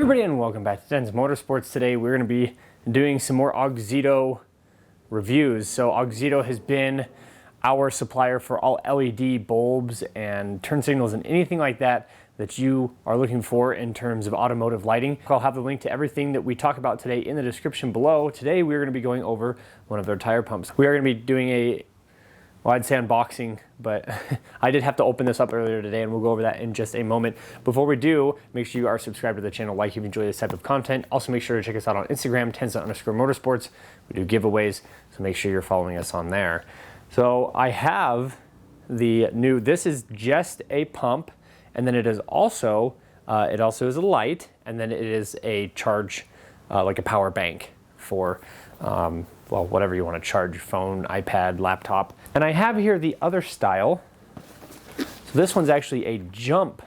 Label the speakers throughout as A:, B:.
A: everybody, and welcome back to Tenza Motorsports. Today we're going to be doing some more Auxito reviews. So Auxito has been our supplier for all LED bulbs and turn signals and anything like that that you are looking for in terms of automotive lighting. I'll have the link to everything that we talk about today in the description below. Today we're going to be going over one of their tire pumps. We are going to be doing well, I'd say unboxing, but I did have to open this up earlier today, and we'll go over that in just a moment. Before we do, make sure you are subscribed to the channel, like if you enjoy this type of content. Also, make sure to check us out on Instagram, Tenza_Motorsports. We do giveaways, so make sure you're following us on there. So I have the new, this is just a pump, and then it is also, is a light, and then it is a charge, like a power bank for, well, whatever you want to charge, phone, iPad, laptop. And I have here the other style. So this one's actually a jump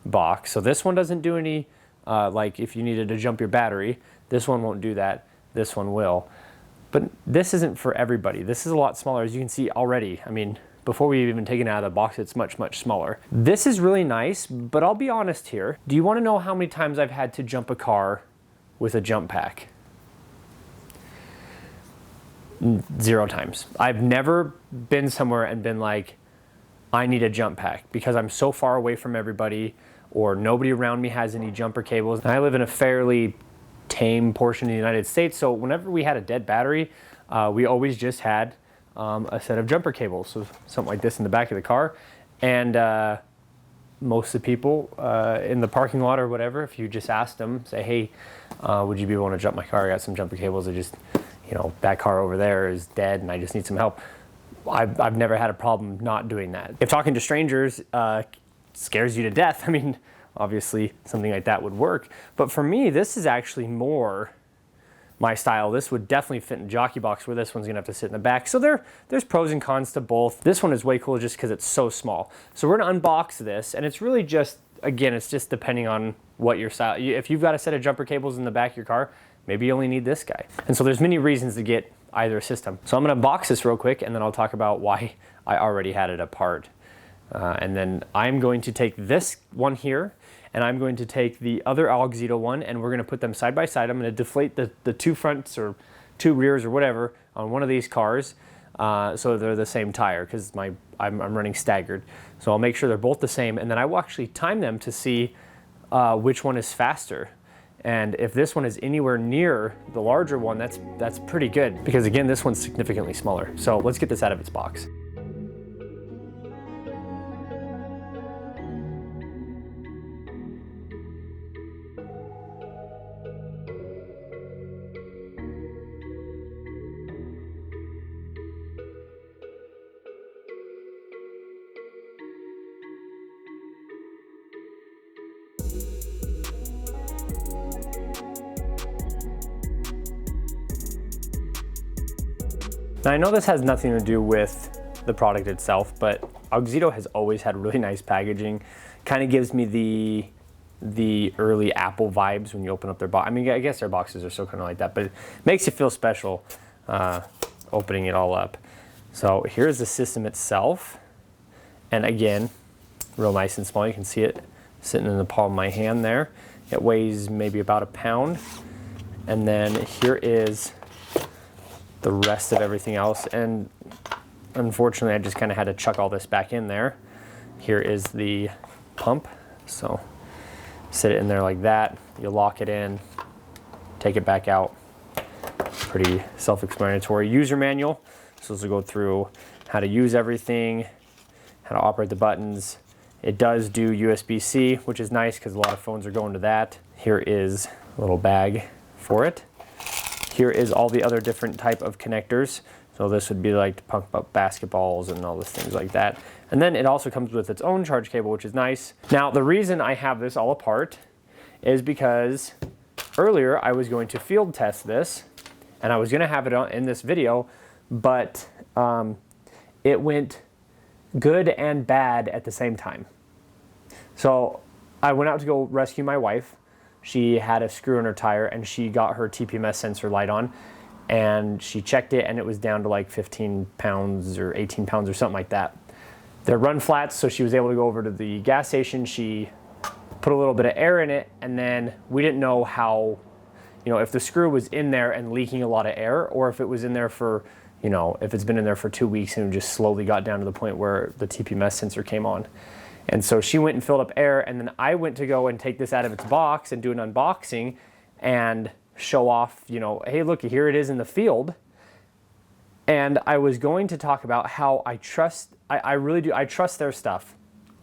A: box. So this one doesn't do any, like if you needed to jump your battery, this one won't do that. This one will. But this isn't for everybody. This is a lot smaller, as you can see already. I mean, before we've even taken it out of the box, it's much, much smaller. This is really nice, but I'll be honest here. Do you want to know how many times I've had to jump a car with a jump pack? 0 times. I've never been somewhere and been like, I need a jump pack, because I'm so far away from everybody, or nobody around me has any jumper cables. And I live in a fairly tame portion of the United States, so whenever we had a dead battery, we always just had a set of jumper cables, so something like this in the back of the car. And most of the people in the parking lot or whatever, if you just asked them, say, hey, would you be willing to jump my car? I got some jumper cables. I just, you know, that car over there is dead and I just need some help. I've never had a problem not doing that. If talking to strangers scares you to death, I mean, obviously something like that would work. But for me, this is actually more my style. This would definitely fit in a jockey box, where this one's gonna have to sit in the back. So there's pros and cons to both. This one is way cool just because it's so small. So we're gonna unbox this, and it's really just, again, it's just depending on what your style. If you've got a set of jumper cables in the back of your car, maybe you only need this guy. And so there's many reasons to get either system. So I'm gonna box this real quick, and then I'll talk about why I already had it apart. And then I'm going to take this one here, and I'm going to take the other Auxito one, and we're gonna put them side by side. I'm gonna deflate the 2 fronts or 2 rears or whatever on one of these cars, so they're the same tire, because I'm running staggered. So I'll make sure they're both the same, and then I will actually time them to see which one is faster. And if this one is anywhere near the larger one, that's pretty good, because again, this one's significantly smaller. So let's get this out of its box. Now, I know this has nothing to do with the product itself, but Auxito has always had really nice packaging. Kind of gives me the early Apple vibes when you open up their box. I mean, I guess their boxes are still kind of like that, but it makes you feel special opening it all up. So here's the system itself. And again, real nice and small. You can see it sitting in the palm of my hand there. It weighs maybe about a pound. And then here is the rest of everything else, and unfortunately I just kind of had to chuck all this back in there. Here is the pump, so sit it in there like that. You lock it in, take it back out. Pretty self-explanatory. User manual, so this will go through how to use everything, how to operate the buttons. It does do USB-C, which is nice because a lot of phones are going to that. Here is a little bag for it. Here is all the other different type of connectors. So this would be like to pump up basketballs and all those things like that. And then it also comes with its own charge cable, which is nice. Now, the reason I have this all apart is because earlier I was going to field test this, and I was gonna have it in this video, but it went good and bad at the same time. So I went out to go rescue my wife. She had a screw in her tire, and she got her TPMS sensor light on, and she checked it, and it was down to like 15 pounds or 18 pounds or something like that. They're run flats, so she was able to go over to the gas station. She put a little bit of air in it, and then we didn't know how, you know, if the screw was in there and leaking a lot of air, or if it was in there for, you know, if it's been in there for 2 weeks and just slowly got down to the point where the TPMS sensor came on. And so she went and filled up air, and then I went to go and take this out of its box and do an unboxing and show off, you know, hey, look, here it is in the field. And I was going to talk about how I really do, I trust their stuff.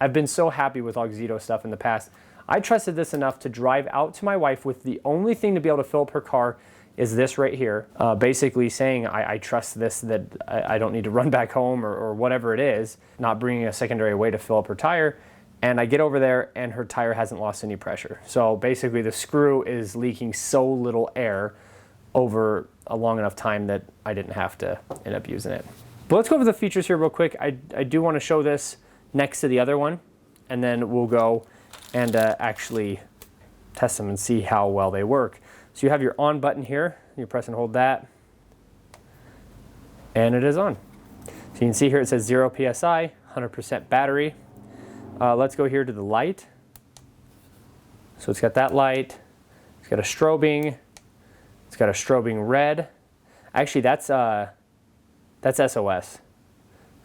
A: I've been so happy with Auxito stuff in the past. I trusted this enough to drive out to my wife with the only thing to be able to fill up her car is this right here. Basically saying I trust this, that I don't need to run back home or whatever it is, not bringing a secondary way to fill up her tire. And I get over there and her tire hasn't lost any pressure. So basically the screw is leaking so little air over a long enough time that I didn't have to end up using it. But let's go over the features here real quick. I do want to show this next to the other one, and then we'll go and actually test them and see how well they work. So you have your on button here, you press and hold that, and it is on. So you can see here it says 0 PSI, 100% battery. Let's go here to the light. So it's got that light, it's got a strobing, it's got a strobing red. Actually that's SOS.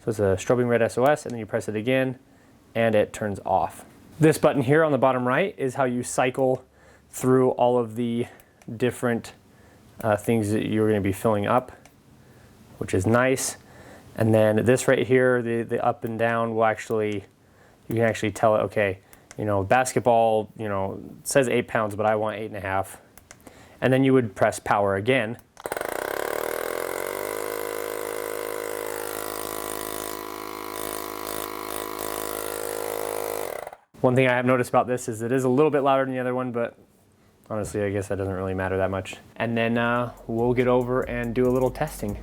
A: So it's a strobing red SOS, and then you press it again and it turns off. This button here on the bottom right is how you cycle through all of the different things that you're going to be filling up, which is nice. And then this right here, the up and down will actually, you can actually tell it, okay, you know, basketball, you know, it says 8 pounds, but I want 8.5. And then you would press power again. One thing I have noticed about this is it is a little bit louder than the other one, but honestly, I guess that doesn't really matter that much. And then we'll get over and do a little testing.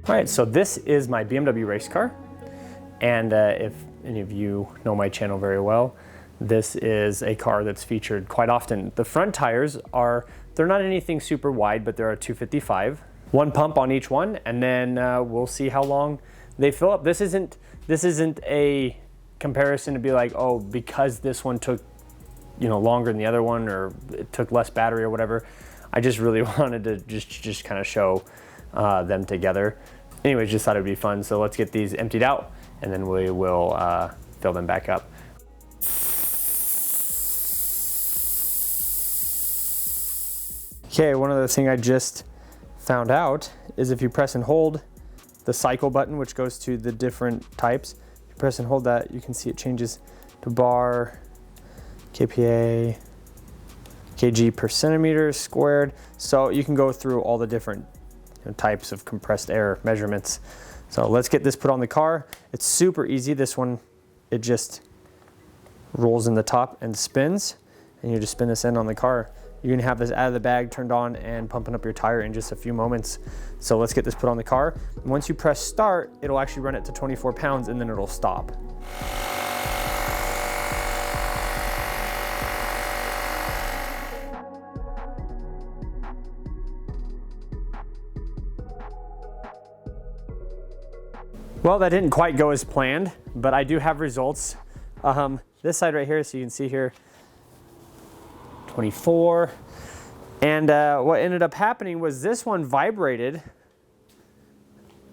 A: All right, so this is my BMW race car. And if any of you know my channel very well, this is a car that's featured quite often. The front tires they're not anything super wide, but they're a 255. One pump on each one, and then we'll see how long they fill up. This isn't a comparison to be like, oh, because this one took, you know, longer than the other one, or it took less battery or whatever. I just really wanted to just kind of show them together. Anyways, just thought it'd be fun. So let's get these emptied out, and then we will fill them back up. Okay, one other thing I just found out is if you press and hold the cycle button, which goes to the different types, if you press and hold that, you can see it changes to bar, kPa, kg per centimeter squared. So you can go through all the different types of compressed air measurements. So let's get this put on the car. It's super easy. This one, it just rolls in the top and spins, and you just spin this end on the car. You're gonna have this out of the bag, turned on, and pumping up your tire in just a few moments. So let's get this put on the car. And once you press start, it'll actually run it to 24 pounds, and then it'll stop. Well, that didn't quite go as planned, but I do have results. This side right here, so you can see here, 24. And what ended up happening was this one vibrated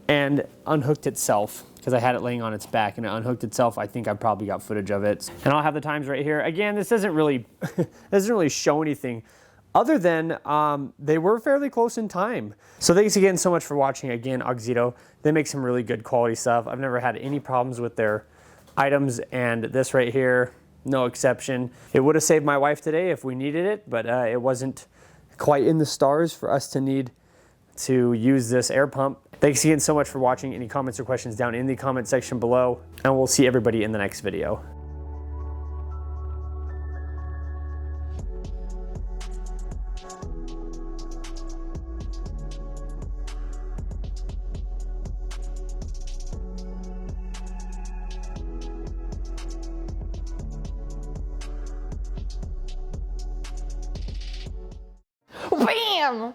A: and unhooked itself, because I had it laying on its back and it unhooked itself. I think I probably got footage of it. And I'll have the times right here. Again, this doesn't really show anything other than they were fairly close in time. So thanks again so much for watching. Again, Auxito, they make some really good quality stuff. I've never had any problems with their items, and this right here, no exception. It would have saved my wife today if we needed it, but it wasn't quite in the stars for us to need to use this air pump. Thanks again so much for watching. Any comments or questions down in the comment section below, and we'll see everybody in the next video.
B: Bam!